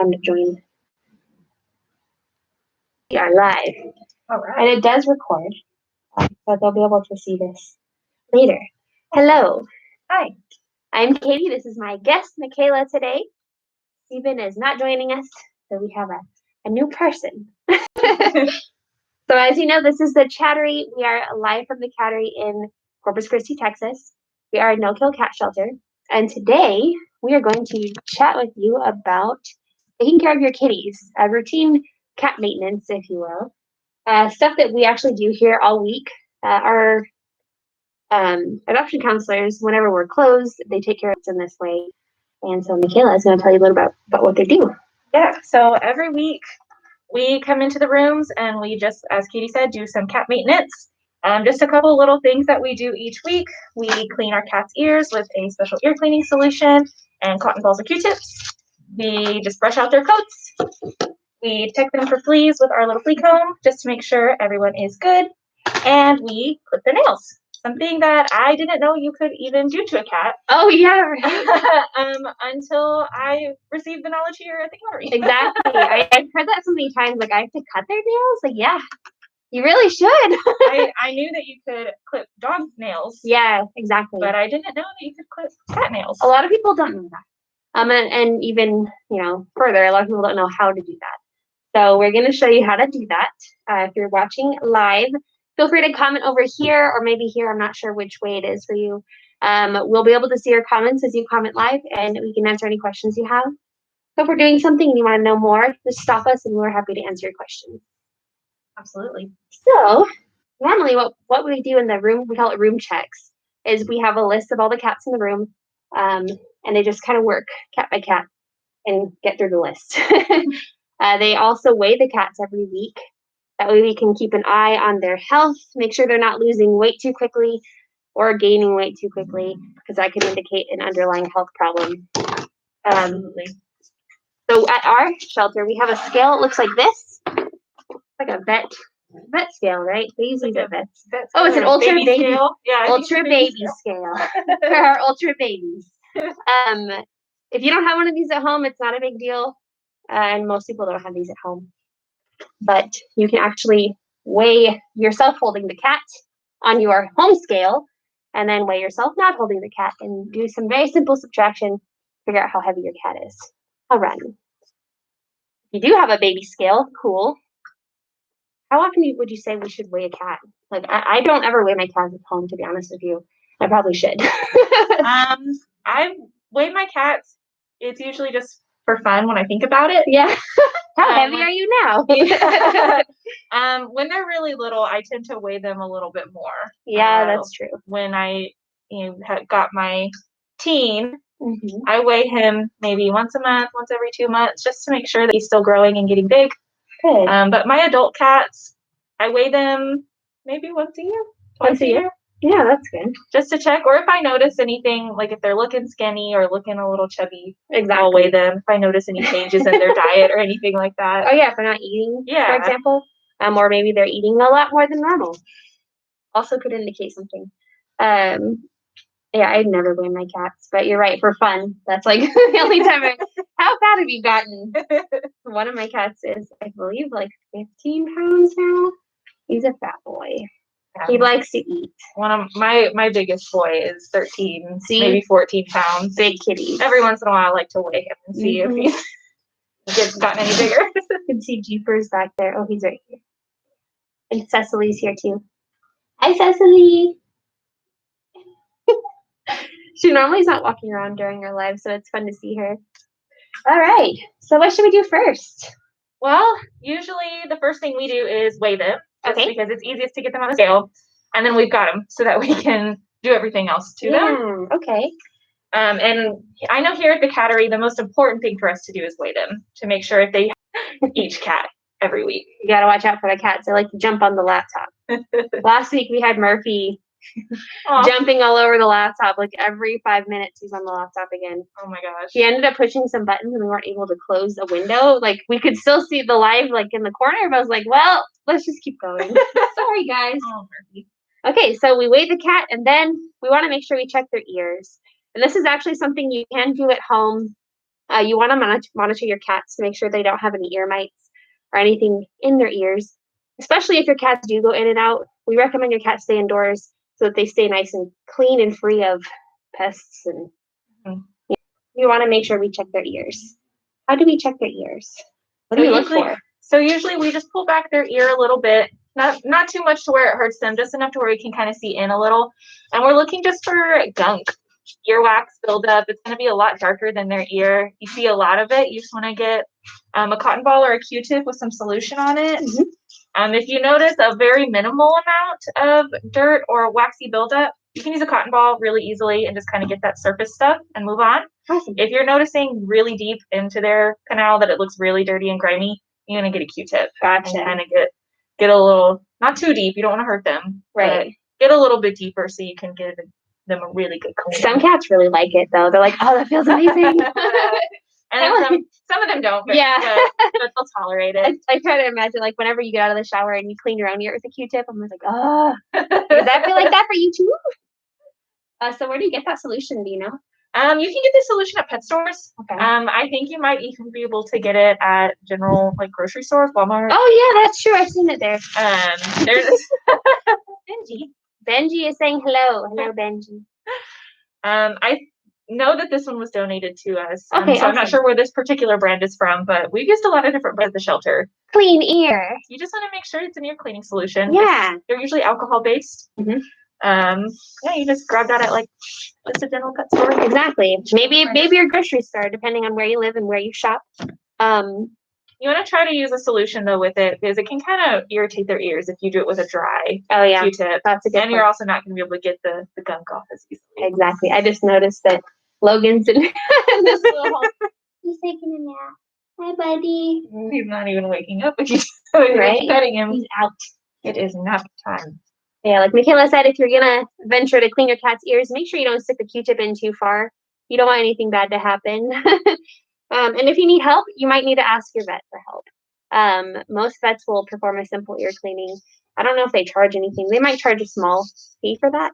Time to join. We are live. All right. And it does record, so they'll be able to see this later. Hello. Hi. I'm Katie. This is my guest, Michaela, today. Stephen is not joining us, so we have a new person. So as you know, this is the Chattery. We are live from the Cattery in Corpus Christi, Texas. We are a no-kill cat shelter. And today, we are going to chat with you about taking care of your kitties, routine cat maintenance, if you will. Stuff that we actually do here all week. Our adoption counselors, whenever we're closed, they take care of us in this way. And so Michaela is going to tell you a little bit about what they do. Yeah, so every week we come into the rooms and we just, as Katie said, do some cat maintenance. Just a couple little things that we do each week. We clean our cat's ears with a special ear cleaning solution and cotton balls or Q-tips. We just brush out their coats. We check them for fleas with our little flea comb just to make sure everyone is good. And we clip their nails. Something that I didn't know you could even do to a cat. Oh, yeah, right. Until I received the knowledge here at the Cattery. Exactly. I've heard that so many times. Like, I have to cut their nails? Like, yeah, you really should. I knew that you could clip dog nails. Yeah, exactly. But I didn't know that you could clip cat nails. A lot of people don't know that. And even, further, a lot of people don't know how to do that. So we're going to show you how to do that. If you're watching live, feel free to comment over here or maybe here. I'm not sure which way it is for you. We'll be able to see your comments as you comment live, and we can answer any questions you have. So if we're doing something and you want to know more, just stop us and we're happy to answer your questions. Absolutely. So normally what we do in the room, we call it room checks, is we have a list of all the cats in the room, and they just kind of work cat by cat and get through the list. They also weigh the cats every week. That way we can keep an eye on their health, make sure they're not losing weight too quickly or gaining weight too quickly, because that could indicate an underlying health problem. Absolutely. So at our shelter, we have a scale. It looks like this. It's like a vet scale, right? They use these at vets. Oh, it's an ultra baby scale. Yeah, ultra baby scale for our ultra babies. If you don't have one of these at home, it's not a big deal. And most people don't have these at home. But you can actually weigh yourself holding the cat on your home scale, and then weigh yourself not holding the cat, and do some very simple subtraction, figure out how heavy your cat is. I'll run. If you do have a baby scale, cool. How often would you say we should weigh a cat? Like, I don't ever weigh my cats at home, to be honest with you. I probably should. I weigh my cats. It's usually just for fun when I think about it. Yeah. How heavy are you now? When they're really little, I tend to weigh them a little bit more. Yeah, that's true. When I got my teen, I weigh him maybe once a month, once every 2 months, just to make sure that he's still growing and getting big. Good. But my adult cats, I weigh them maybe once a year, twice a year. Yeah, that's good. Just to check, or if I notice anything, like if they're looking skinny or looking a little chubby, exactly. I'll weigh them. If I notice any changes in their diet or anything like that. Oh yeah, if they're not eating, for example, or maybe they're eating a lot more than normal, also could indicate something. Yeah, I'd never weigh my cats, but you're right, for fun. That's like the only time. How fat have you gotten? One of my cats is, I believe, like 15 pounds now. He's a fat boy. He likes to eat. One of my biggest boy is 13, maybe 14 pounds. Big kitty. Every once in a while, I like to weigh him and see if he's gotten any bigger. You can see Jeepers back there. Oh, he's right here. And Cecily's here too. Hi, Cecily. She normally is not walking around during her live, so it's fun to see her. All right. So what should we do first? Well, usually the first thing we do is weigh them. Just because it's easiest to get them on the scale, and then we've got them so that we can do everything else to them. Okay. And I know here at the Cattery, the most important thing for us to do is weigh them to make sure if they each cat every week. You got to watch out for the cats. They like to jump on the laptop. Last week we had Murphy jumping all over the laptop. Like every 5 minutes he's on the laptop again. Oh my gosh. He ended up pushing some buttons and we weren't able to close a window. Like we could still see the live like in the corner, but I was like, well, let's just keep going. Sorry guys. Oh, Murphy. Okay, so we weigh the cat and then we want to make sure we check their ears. And this is actually something you can do at home You want to monitor your cats to make sure they don't have any ear mites or anything in their ears, especially if your cats do go in and out. We recommend your cats stay indoors so that they stay nice and clean and free of pests. And you want to make sure we check their ears. How do we check their ears? What do we look for? So usually we just pull back their ear a little bit, not too much to where it hurts them, just enough to where we can kind of see in a little. And we're looking just for gunk, earwax buildup. It's going to be a lot darker than their ear. You see a lot of it. You just want to get a cotton ball or a Q-tip with some solution on it. If you notice a very minimal amount of dirt or waxy buildup, you can use a cotton ball really easily and just kind of get that surface stuff and move on. Awesome. If you're noticing really deep into their canal that it looks really dirty and grimy, you're gonna get a Q-tip. Gotcha. And kind of get a little, not too deep. You don't want to hurt them. Right. Get a little bit deeper so you can give them a really good clean. Some cats really like it though. They're like, oh, that feels amazing. And then some of them don't, but they'll tolerate it. I try to imagine, like, whenever you get out of the shower and you clean your own ear with a Q-tip, I'm like, oh, does that feel like that for you too? So where do you get that solution? Do you know? You can get the solution at pet stores. Okay. I think you might even be able to get it at general, like, grocery stores, Walmart. Oh yeah, that's true. I've seen it there. There's Benji. Benji is saying hello. Hello, Benji. I know that this one was donated to us. Okay, so I'm not sure where this particular brand is from, but we've used a lot of different brands at the shelter. Clean ear. You just want to make sure it's an ear cleaning solution. Yeah. They're usually alcohol based. You just grab that at like just a general pet store. Exactly. Maybe your grocery store, depending on where you live and where you shop. You want to try to use a solution though with it because it can kind of irritate their ears if you do it with a dry Q-tip. That's a good And you're also not going to be able to get the gunk off as easily. Exactly. I just noticed that Logan's in this little hole. He's taking a nap. Hi, buddy. He's not even waking up if you're petting him. He's out. It is nap time. Yeah, like Michaela said, if you're gonna venture to clean your cat's ears, make sure you don't stick the Q-tip in too far. You don't want anything bad to happen. And if you need help, you might need to ask your vet for help. Most vets will perform a simple ear cleaning. I don't know if they charge anything. They might charge a small fee for that.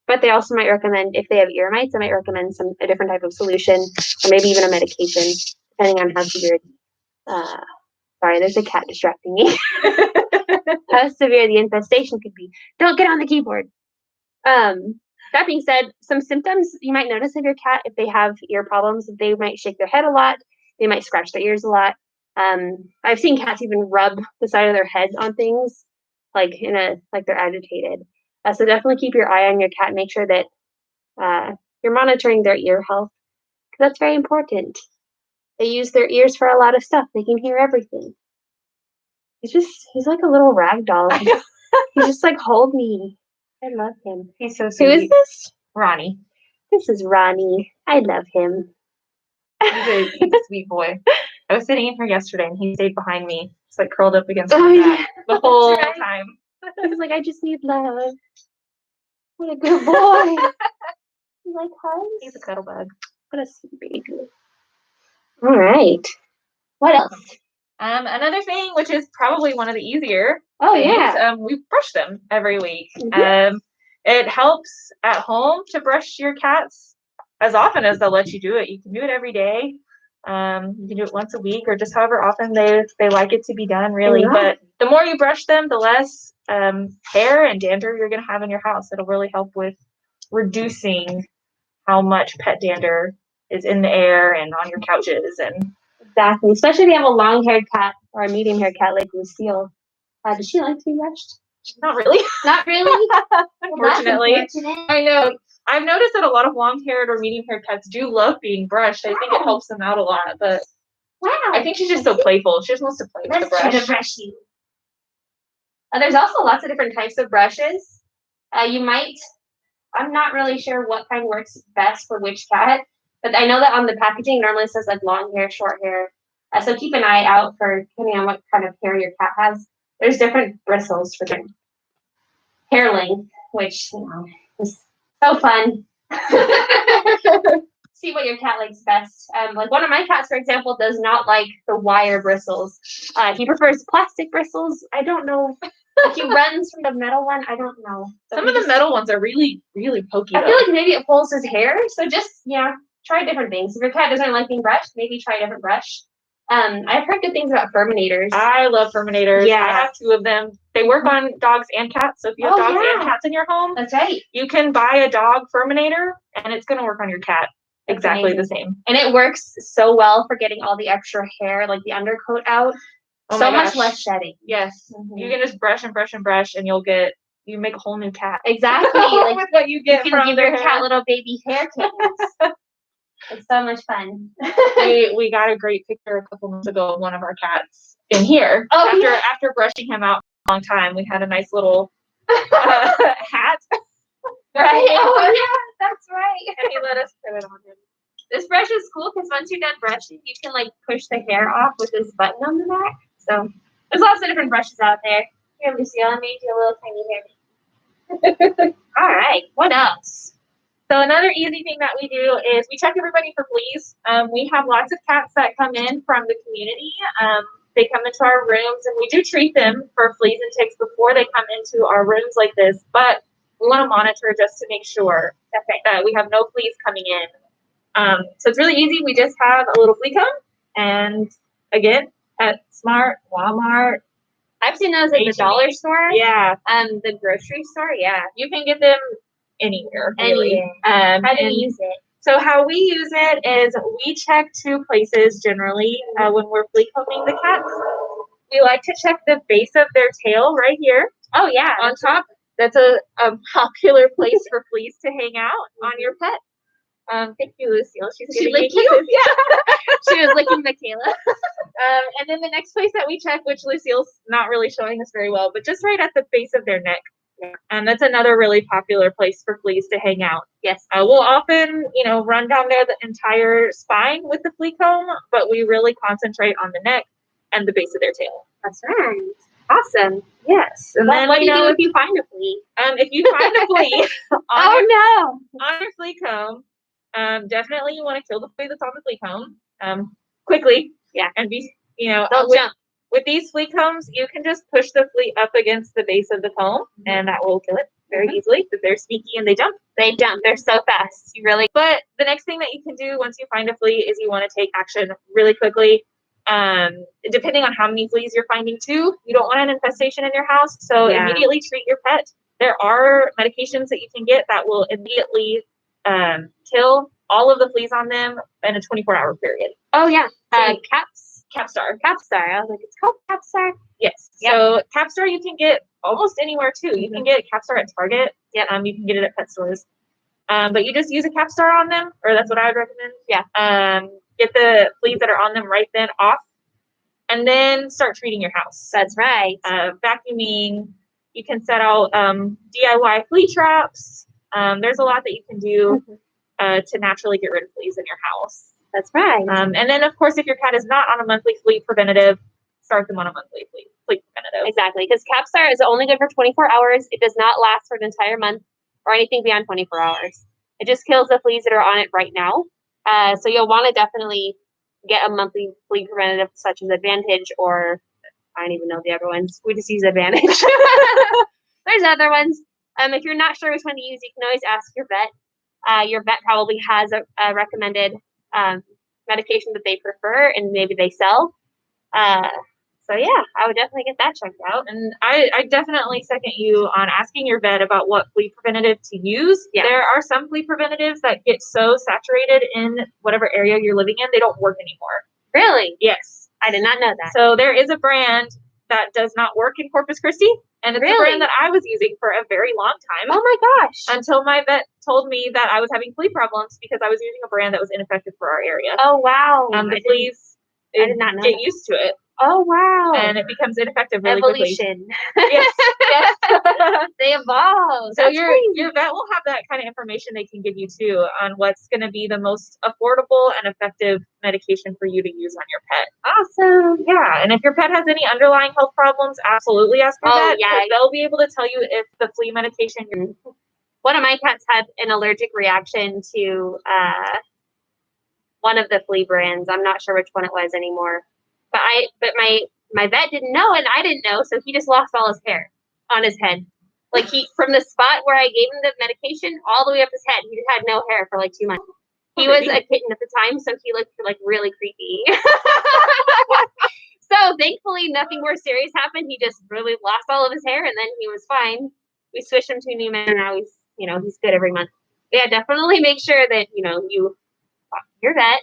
But they also might recommend, if they have ear mites, they might recommend a different type of solution or maybe even a medication, depending on how severe. Sorry, there's a cat distracting me. How severe the infestation could be. Don't get on the keyboard. That being said, some symptoms you might notice of your cat if they have ear problems. They might shake their head a lot. They might scratch their ears a lot. I've seen cats even rub the side of their head on things, like they're agitated. So definitely keep your eye on your cat and make sure that you're monitoring their ear health, because that's very important. They use their ears for a lot of stuff. They can hear everything. He's like a little rag doll. He's just like, hold me. I love him. He's so sweet. Who is this? Ronnie. This is Ronnie. I love him. He's a sweet boy. I was sitting in here yesterday and he stayed behind me. Just like curled up against my back the whole time. He's like, I just need love. What a good boy. You like hugs? He's a cuddle bug. What a sweet baby. All right. What else? Another thing, which is probably one of the easier things, we brush them every week. It helps at home to brush your cats as often as they'll let you do it. You can do it every day. You can do it once a week or just however often they like it to be done, really. Yeah. But the more you brush them, the less hair and dander you're going to have in your house. It'll really help with reducing how much pet dander is in the air and on your couches. And exactly, especially if you have a long-haired cat or a medium-haired cat like Lucille. Does she like to be brushed? Not really. Not really? Unfortunately. I know. I've noticed that a lot of long-haired or medium-haired cats do love being brushed. I think it helps them out a lot, but I think she's just so playful. She just wants to play with the brush. To brush you. There's also lots of different types of brushes. I'm not really sure what kind works best for which cat, but I know that on the packaging normally it says like long hair, short hair. So keep an eye out for, depending on what kind of hair your cat has. There's different bristles for different hair length, which is so fun. See what your cat likes best. Like one of my cats, for example, does not like the wire bristles. He prefers plastic bristles. I don't know. If he runs from the metal one, I don't know. Some of the metal ones are really, really pokey. I feel like maybe it pulls his hair. So just, try different things. If your cat doesn't like being brushed, maybe try a different brush. I've heard good things about Furminators. I love Furminators. Yeah. I have 2 of them. They work on dogs and cats. So if you have dogs and cats in your home, that's right. You can buy a dog Furminator and it's going to work on your cat exactly the same. And it works so well for getting all the extra hair, like the undercoat out. Oh so my much gosh. less shedding. Yes. You can just brush and brush and brush and you make a whole new cat. Exactly. Like with what you get you can from give their your hair. cat little baby hair kittens. It's so much fun. we got a great picture a couple months ago of one of our cats in here. Oh, after brushing him out for a long time, we had a nice little hat. Right? Oh, yeah, that's right. And he let us put it on him. This brush is cool because once you're done brushing, you can like push the hair off with this button on the back. So there's lots of different brushes out there. Here, Lucille, I made you a little tiny hair. All right, what else? So another easy thing that we do is we check everybody for fleas. We have lots of cats that come in from the community. They come into our rooms and we do treat them for fleas and ticks before they come into our rooms like this. But we want to monitor just to make sure that we have no fleas coming in. So it's really easy. We just have a little flea comb, and again, at Smart, Walmart. I've seen those at the dollar store. Yeah. The grocery store. Yeah. You can get them anywhere. Really. How do you use it? So how we use it is we check 2 places generally when we're flea combing the cats. We like to check the base of their tail right here. Oh yeah. On top. That's a popular place for fleas to hang out on your pet. Thank you, Lucille. She licked you? Yeah. She was licking Michaela. And then the next place that we check, which Lucille's not really showing us very well, but just right at the base of their neck. And that's another really popular place for fleas to hang out. Yes. We'll often, run down there the entire spine with the flea comb, but we really concentrate on the neck and the base of their tail. That's right. Awesome. Yes. And then what do you do if you find a flea? If you find a flea on your flea comb, definitely you want to kill the flea that's on the flea comb quickly. Yeah. And be, don't jump. With these flea combs, you can just push the flea up against the base of the comb, and that will kill it very easily because they're sneaky and they jump. They jump. They're so fast. But the next thing that you can do once you find a flea is you want to take action really quickly. Depending on how many fleas you're finding too, you don't want an infestation in your house. So immediately treat your pet. There are medications that you can get that will immediately kill all of the fleas on them in a 24-hour period. Oh yeah. Capstar. I was like, it's called Capstar? Yes. Yep. So Capstar you can get almost anywhere too. You can get Capstar at Target. Yeah. You can get it at pet stores. But you just use a Capstar on them, or that's what I would recommend. Yeah. Get the fleas that are on them right then off, and then start treating your house. That's right. Vacuuming. You can set out DIY flea traps. There's a lot that you can do to naturally get rid of fleas in your house. That's right. And then, of course, if your cat is not on a monthly flea preventative, start them on a monthly flea preventative. Exactly, because Capstar is only good for 24 hours. It does not last for an entire month or anything beyond 24 hours. It just kills the fleas that are on it right now. So you'll want to definitely get a monthly flea preventative such as Advantage, or I don't even know the other ones. We just use Advantage. There's other ones. If you're not sure which one to use, you can always ask your vet. Your vet probably has a recommended medication that they prefer and maybe they sell. So yeah, I would definitely get that checked out. And I definitely second you on asking your vet about what flea preventative to use. Yeah. There are some flea preventatives that get so saturated in whatever area you're living in, they don't work anymore. Really? Yes. I did not know that. So there is a brand that does not work in Corpus Christi, and it's a brand that I was using for a very long time. Oh my gosh. Until my vet told me that I was having flea problems because I was using a brand that was ineffective for our area. Oh wow. The fleas I did not know get used to it. Oh wow. And it becomes ineffective really Evolution. quickly. Yes. They evolve. So your vet will have that kind of information they can give you too on what's going to be the most affordable and effective medication for you to use on your pet. Awesome. Yeah. And if your pet has any underlying health problems, absolutely ask your vet. Yeah. They'll be able to tell you if the flea medication one of my cats had an allergic reaction to one of the flea brands. I'm not sure which one it was anymore. But my vet didn't know and I didn't know, so he just lost all his hair on his head. Like from the spot where I gave him the medication all the way up his head, he had no hair for like 2 months. He was a kitten at the time, so he looked like really creepy. So thankfully nothing more serious happened. He just really lost all of his hair and then he was fine. We switched him to a new man and now he's, he's good every month. Yeah, definitely make sure that, you talk to your vet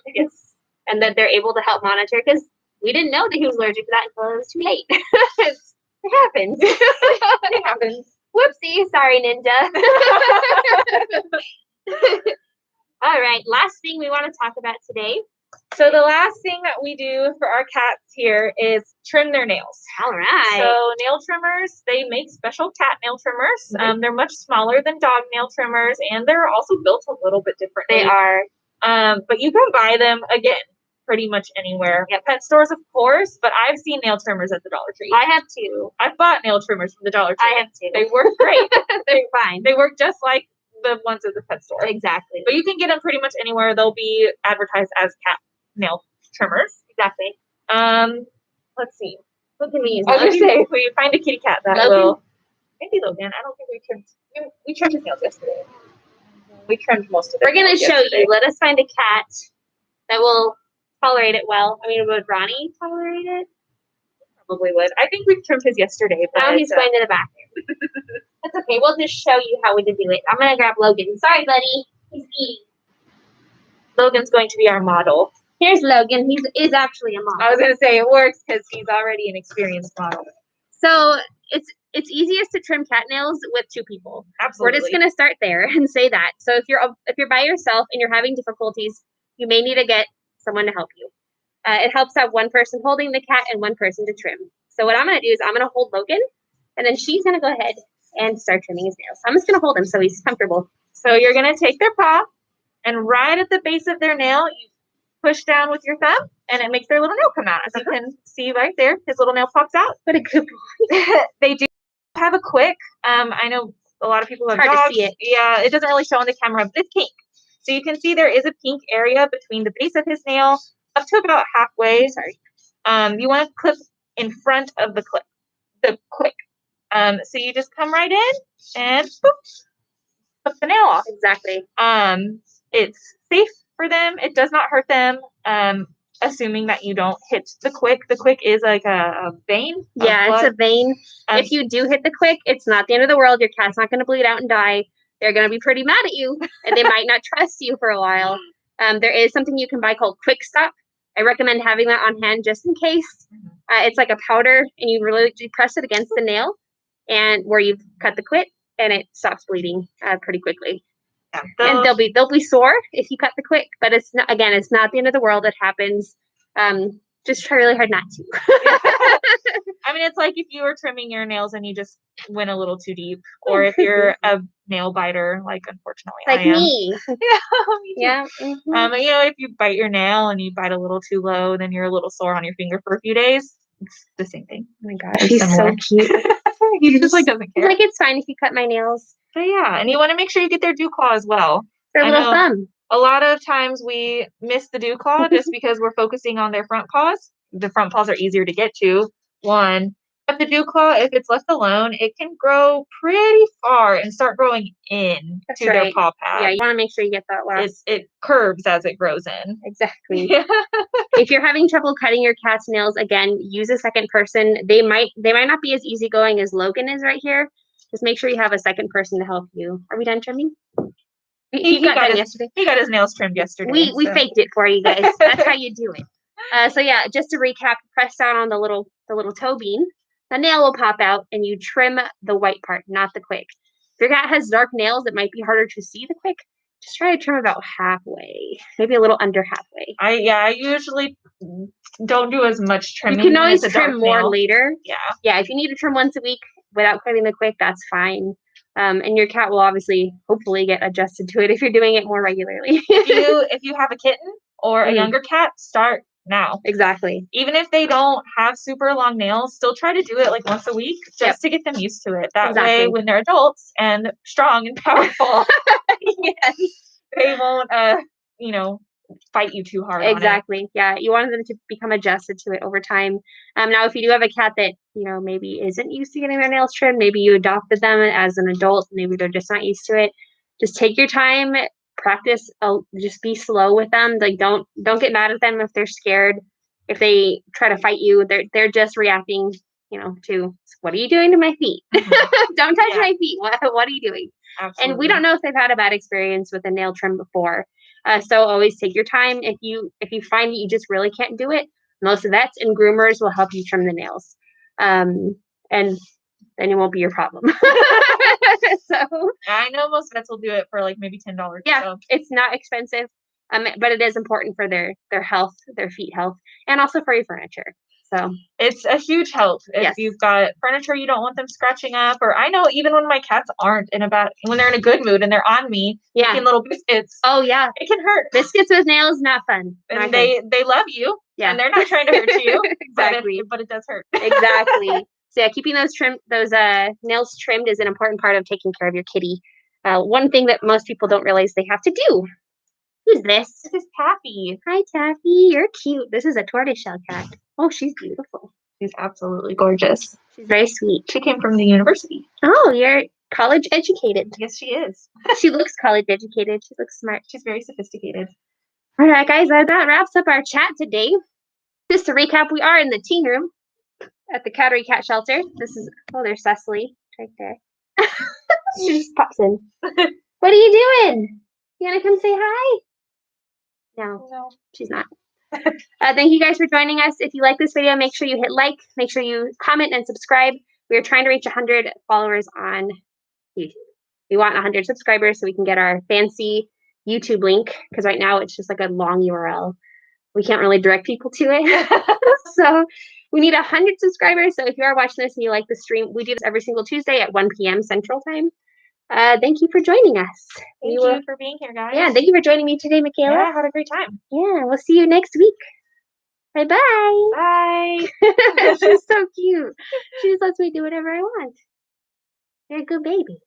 and that they're able to help monitor because we didn't know that he was allergic to that until it was too late. It happens. It happens. Whoopsie. Sorry, Ninja. All right. Last thing we want to talk about today. So the last thing that we do for our cats here is trim their nails. All right. So nail trimmers, they make special cat nail trimmers. Mm-hmm. They're much smaller than dog nail trimmers, and they're also built a little bit differently. They are. But you can buy them, again, pretty much anywhere. Yeah, pet stores, of course, but I've seen nail trimmers at the Dollar Tree. I have too. I've bought nail trimmers from the Dollar Tree. I have too. They work great. They're fine. They work just like the ones at the pet store. Exactly. But you can get them pretty much anywhere. They'll be advertised as cat nail trimmers. Exactly. Let's see. What can we use? I was going to say, if we find a kitty cat that Logan? will. Maybe Logan. I don't think we trimmed his nails yesterday. We trimmed most of it. We're going to show you. Let us find a cat that will tolerate it well. I mean, would Ronnie tolerate it? Probably would. I think we trimmed his yesterday. But now he's going to the bathroom. That's okay. We'll just show you how we did do it. I'm going to grab Logan. Sorry, buddy. He's eating. Logan's going to be our model. Here's Logan. He is actually a model. I was going to say it works because he's already an experienced model. So it's easiest to trim cat nails with two people. Absolutely. We're just going to start there and say that. So if you're by yourself and you're having difficulties, you may need to get someone to help you. It helps to have one person holding the cat and one person to trim. So what I'm going to do is I'm going to hold Logan, and then she's going to go ahead and start trimming his nails. So I'm just going to hold him so he's comfortable. So you're going to take their paw, and right at the base of their nail, you push down with your thumb, and it makes their little nail come out. As you can see right there, his little nail pops out. What a good boy. They do have a quick. I know a lot of people have dogs. Hard to see it. Yeah, it doesn't really show on the camera, but it's pink. So you can see there is a pink area between the base of his nail up to about halfway. Sorry. You want to clip in front of the quick. So you just come right in and boop, put the nail off. Exactly. It's safe for them. It does not hurt them. Assuming that you don't hit the quick. The quick is like a vein. Yeah, it's a vein. If you do hit the quick, it's not the end of the world. Your cat's not going to bleed out and die. They're going to be pretty mad at you, and they might not trust you for a while. There is something you can buy called Quick Stop. I recommend having that on hand just in case. It's like a powder, and you really press it against the nail, and where you've cut the quick, and it stops bleeding pretty quickly. Yeah, and they'll be sore if you cut the quick, but it's not the end of the world. It happens. Just try really hard not to. I mean, it's like if you were trimming your nails and you just went a little too deep, or if you're a nail biter, like unfortunately like I am. Me. Yeah, me too. Yeah. Mm-hmm. If you bite your nail and you bite a little too low, then you're a little sore on your finger for a few days. It's the same thing. Oh my gosh, he's so cute. He just doesn't care. Like, it's fine if you cut my nails. But yeah, and you want to make sure you get their dew claw as well. Their little thumb. A lot of times we miss the dew claw just because we're focusing on their front paws. The front paws are easier to get to. But the dew claw, if it's left alone, it can grow pretty far and start growing in to their paw pad. Yeah, you want to make sure you get that last. It curves as it grows in. Exactly. If you're having trouble cutting your cat's nails, again, use a second person. They might not be as easygoing as Logan is right here. Just make sure you have a second person to help you. Are we done trimming? He got done yesterday. He got his nails trimmed yesterday. We faked it for you guys. That's how you do it. So yeah, just to recap, press down on the little toe bean. The nail will pop out, and you trim the white part, not the quick. If your cat has dark nails, it might be harder to see the quick. Just try to trim about halfway, maybe a little under halfway. I usually don't do as much trimming. You can always trim more later. Yeah. If you need to trim once a week without cutting the quick, that's fine. And your cat will hopefully get adjusted to it if you're doing it more regularly. If you have a kitten or a younger cat, start now. Exactly. Even if they don't have super long nails, still try to do it like once a week just to get them used to it. That way, when they're adults and strong and powerful, they won't, fight you too hard. Exactly. On it. Yeah. You want them to become adjusted to it over time. Now, if you do have a cat that, maybe isn't used to getting their nails trimmed, maybe you adopted them as an adult, maybe they're just not used to it. Just take your time. practice. Just be slow with them. Like don't get mad at them if they're scared. If they try to fight you, they're just reacting, to what are you doing to my feet? Don't touch my feet. What are you doing? Absolutely. And we don't know if they've had a bad experience with a nail trim before. So always take your time. If you find that you just really can't do it, most vets and groomers will help you trim the nails. And then it won't be your problem. So I know most vets will do it for like maybe $10. Yeah, so. It's not expensive, but it is important for their health, their feet health, and also for your furniture. So it's a huge help if you've got furniture you don't want them scratching up. Or I know even when my cats aren't when they're in a good mood and they're on me making little biscuits. Oh yeah, it can hurt. Biscuits with nails, not fun. And they love you. Yeah, and they're not trying to hurt you. Exactly, but it does hurt. Exactly. So yeah, keeping those nails trimmed is an important part of taking care of your kitty. One thing that most people don't realize they have to do. Who's this? This is Taffy. Hi, Taffy. You're cute. This is a tortoiseshell cat. Oh, she's beautiful. She's absolutely gorgeous. She's very sweet. She came from the university. Oh, you're college educated. Yes, she is. She looks college educated. She looks smart. She's very sophisticated. All right, guys, that wraps up our chat today. Just to recap, we are in the teen room at the Cattery Cat Shelter. There's Cecily right there. She just pops in. What are you doing? You want to come say hi? No, she's not. Thank you guys for joining us. If you like this video, make sure you hit like, make sure you comment and subscribe. We are trying to reach 100 followers on YouTube. We want 100 subscribers so we can get our fancy YouTube link, because right now it's just like a long URL. We can't really direct people to it. So we need 100 subscribers. So if you are watching this and you like the stream, we do this every single Tuesday at 1 p.m. Central Time. Thank you for joining us. Thank you for being here, guys. Yeah, thank you for joining me today, Michaela. Yeah, I had a great time. Yeah, we'll see you next week. Bye-bye. Bye. She's so cute. She just lets me do whatever I want. You're a good baby.